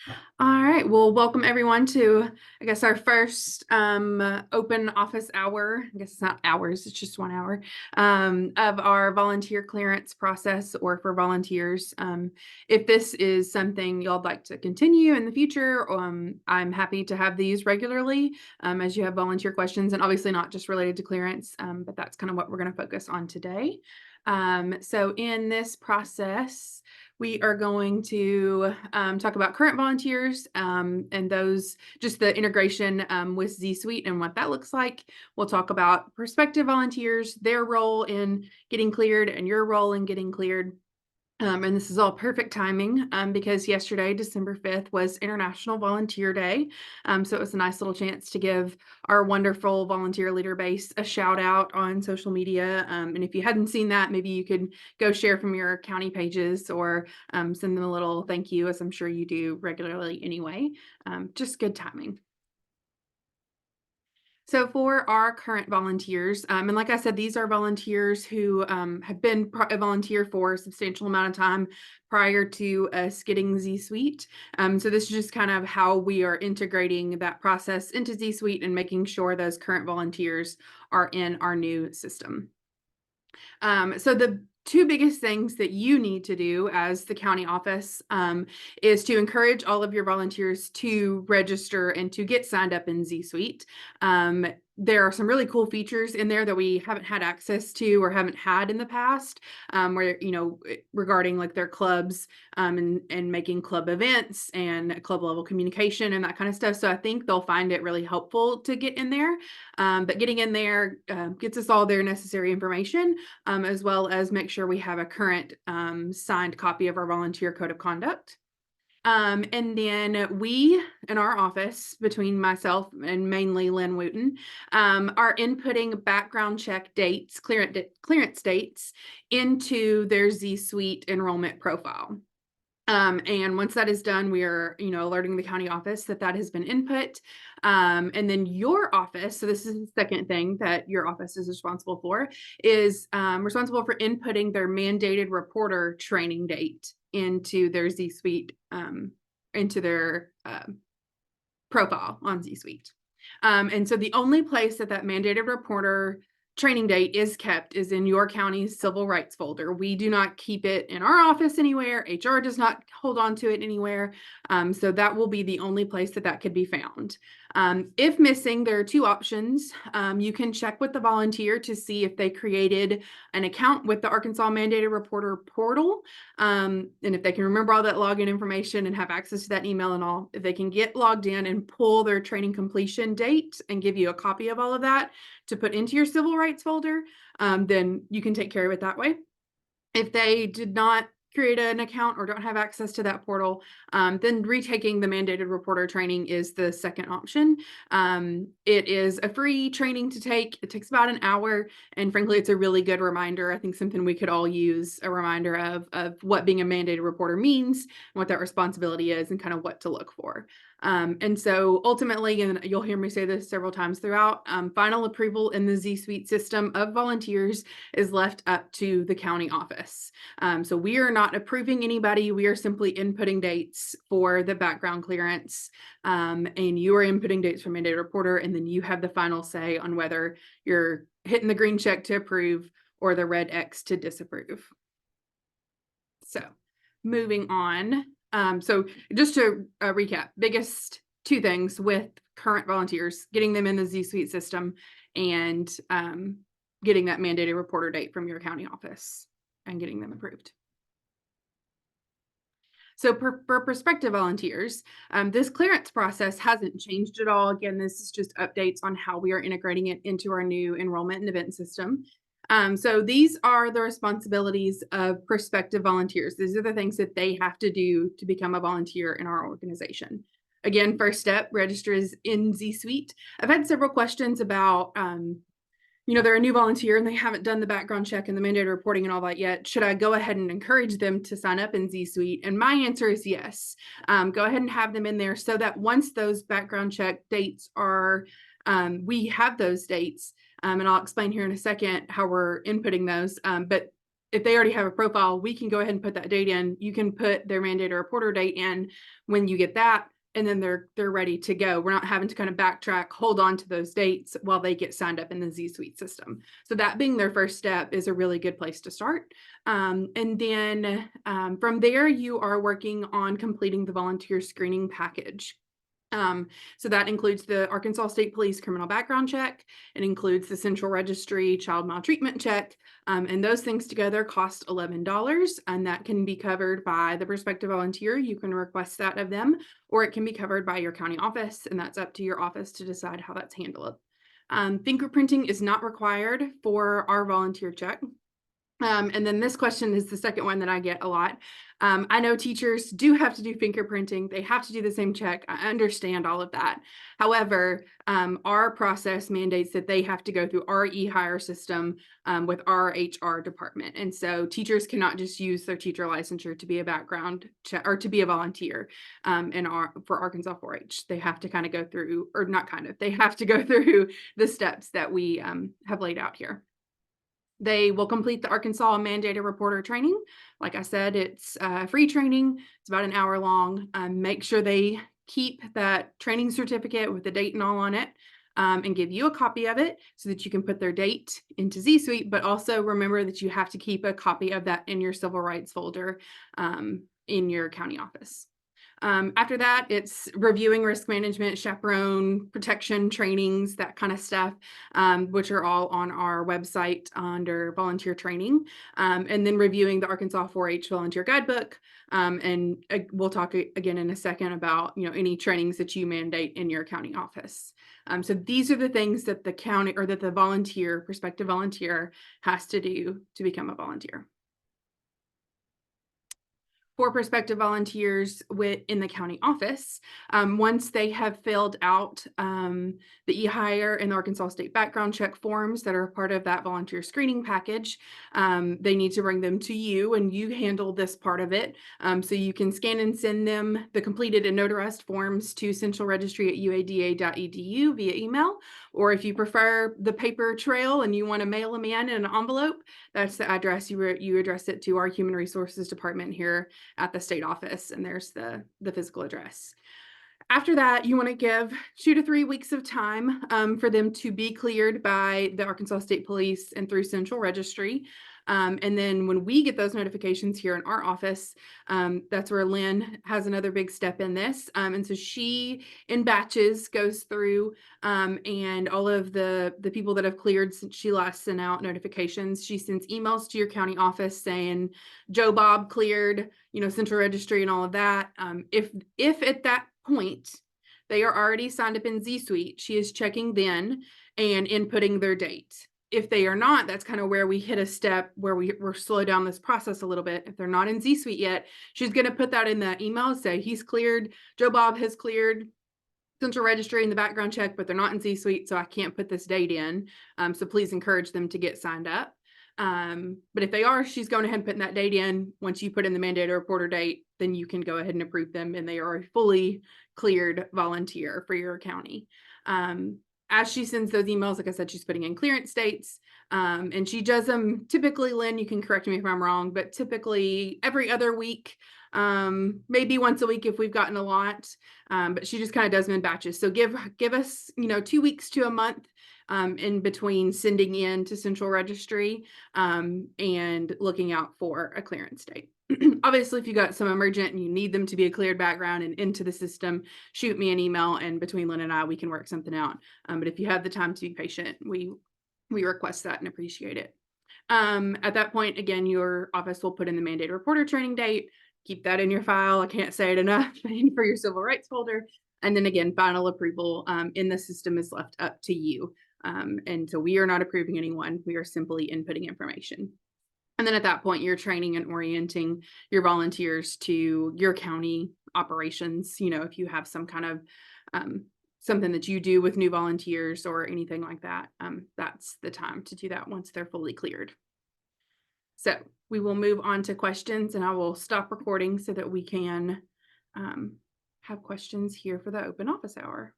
All right, well, welcome everyone to, I guess, our first open office hour. I guess it's not hours, it's just 1 hour of our volunteer clearance process or for volunteers. If this is something y'all like to continue in the future, I'm happy to have these regularly as you have volunteer questions, and obviously not just related to clearance, but that's kind of what we're going to focus on today. So in this process, we are going to talk about current volunteers and those, just the integration with ZSuite and what that looks like. We'll talk about prospective volunteers, their role in getting cleared and your role in getting cleared. And this is all perfect timing because yesterday, December 5th, was International Volunteer Day. So it was a nice little chance to give our wonderful volunteer leader base a shout out on social media. And if you hadn't seen that, maybe you could go share from your county pages or send them a little thank you, as I'm sure you do regularly anyway. Just good timing. So for our current volunteers, and like I said, these are volunteers who have been a volunteer for a substantial amount of time prior to us getting ZSuite. So this is just kind of how we are integrating that process into ZSuite and making sure those current volunteers are in our new system. So the two biggest things that you need to do as the county office is to encourage all of your volunteers to register and to get signed up in ZSuite. There are some really cool features in there that we haven't had access to or haven't had in the past, where, regarding like their clubs and making club events and club level communication and that kind of stuff. So I think they'll find it really helpful to get in there. But getting in there gets us all their necessary information, as well as make sure we have a current signed copy of our volunteer code of conduct. And then we, in our office, between myself and mainly Lynn Wooten, are inputting background check dates, clearance dates into their ZSuite enrollment profile. And once that is done, we are, alerting the county office that that has been input. And then your office, so this is the second thing that your office is responsible for, is responsible for inputting their mandated reporter training date into their ZSuite, into their profile on ZSuite. And so the only place that mandated reporter training date is kept is in your county's civil rights folder. We do not keep it in our office anywhere. HR does not hold on to it anywhere. So that will be the only place that could be found. If missing, there are two options. You can check with the volunteer to see if they created an account with the Arkansas Mandated Reporter portal. And if they can remember all that login information and have access to that email and all, if they can get logged in and pull their training completion date and give you a copy of all of that to put into your civil rights folder, then you can take care of it that way. If they did not create an account or don't have access to that portal, then retaking the mandated reporter training is the second option. It is a free training to take. It takes about an hour, and frankly, it's a really good reminder. I think something we could all use a reminder of what being a mandated reporter means, what that responsibility is, and kind of what to look for. And so ultimately, and you'll hear me say this several times throughout, final approval in the ZSuite system of volunteers is left up to the county office. So we are not approving anybody. We are simply inputting dates for the background clearance, and you are inputting dates for mandated reporter, and then you have the final say on whether you're hitting the green check to approve or the red X to disapprove. So moving on. So just to recap, biggest two things with current volunteers: getting them in the ZSuite system and getting that mandated reporter date from your county office and getting them approved. So for prospective volunteers, this clearance process hasn't changed at all. Again, this is just updates on how we are integrating it into our new enrollment and event system. So these are the responsibilities of prospective volunteers. These are the things that they have to do to become a volunteer in our organization. Again, first step, register is in ZSuite. I've had several questions about, they're a new volunteer and they haven't done the background check and the mandated reporting and all that yet. Should I go ahead and encourage them to sign up in ZSuite? And my answer is yes. Go ahead and have them in there so that once those background check dates are, we have those dates. And I'll explain here in a second how we're inputting those. But if they already have a profile, we can go ahead and put that date in. You can put their mandated reporter date in when you get that, and then they're ready to go. We're not having to kind of backtrack, hold on to those dates while they get signed up in the ZSuite system. So that being their first step is a really good place to start. And then from there, you are working on completing the volunteer screening package. So that includes the Arkansas State Police criminal background check. It includes the Central Registry child maltreatment check. And those things together cost $11, and that can be covered by the prospective volunteer. You can request that of them, or it can be covered by your county office, and that's up to your office to decide how that's handled. Fingerprinting is not required for our volunteer check. And then this question is the second one that I get a lot. I know teachers do have to do fingerprinting. They have to do the same check. I understand all of that. However, our process mandates that they have to go through our e-hire system with our HR department. And so teachers cannot just use their teacher licensure to be a background check or to be a volunteer for Arkansas 4-H. They have to kind of go through, or not kind of, they have to go through the steps that we have laid out here. They will complete the Arkansas mandated reporter training. Like I said, it's free training. It's about an hour long. Make sure they keep that training certificate with the date and all on it, and give you a copy of it so that you can put their date into ZSuite, but also remember that you have to keep a copy of that in your civil rights folder in your county office. After that, it's reviewing risk management, chaperone, protection trainings, that kind of stuff, which are all on our website under volunteer training. And then reviewing the Arkansas 4-H volunteer guidebook. And we'll talk again in a second about, any trainings that you mandate in your county office. So these are the things that the county or that the prospective volunteer has to do to become a volunteer. For prospective volunteers in the county office, once they have filled out the e-hire and the Arkansas State background check forms that are part of that volunteer screening package, they need to bring them to you, and you handle this part of it. So you can scan and send them the completed and notarized forms to centralregistry@uada.edu via email, or if you prefer the paper trail and you want to mail them in an envelope, that's the address you address it to our Human Resources Department here at the state office, and there's the physical address. After that, you want to give 2 to 3 weeks of time for them to be cleared by the Arkansas State Police and through Central Registry. And then when we get those notifications here in our office, that's where Lynn has another big step in this. And so she, in batches, goes through and all of the people that have cleared since she last sent out notifications. She sends emails to your county office saying, Joe Bob cleared, Central Registry and all of that. If at that point they are already signed up in ZSuite, she is checking then and inputting their date. If they are not, that's kind of where we hit a step where we're slow down this process a little bit. If they're not in ZSuite yet, she's going to put that in the email, say he's cleared, Joe Bob has cleared Central Registry in the background check, but they're not in ZSuite, so I can't put this date in. So please encourage them to get signed up. But if they are, she's going ahead and putting that date in. Once you put in the mandated reporter date, then you can go ahead and approve them, and they are a fully cleared volunteer for your county. As she sends those emails, like I said, she's putting in clearance dates, and she does them typically, Lynn, you can correct me if I'm wrong, but typically every other week, maybe once a week if we've gotten a lot, but she just kind of does them in batches. So give us, 2 weeks to a month in between sending in to Central Registry and looking out for a clearance date. Obviously, if you got some emergent and you need them to be a cleared background and into the system, shoot me an email, and between Lynn and I, we can work something out. But if you have the time to be patient, we request that and appreciate it. At that point, again, your office will put in the mandated reporter training date. Keep that in your file. I can't say it enough for your civil rights folder. And then again, final approval in the system is left up to you. And so we are not approving anyone. We are simply inputting information. And then at that point, you're training and orienting your volunteers to your county operations. If you have some kind of something that you do with new volunteers or anything like that, that's the time to do that once they're fully cleared. So we will move on to questions, and I will stop recording so that we can have questions here for the open office hour.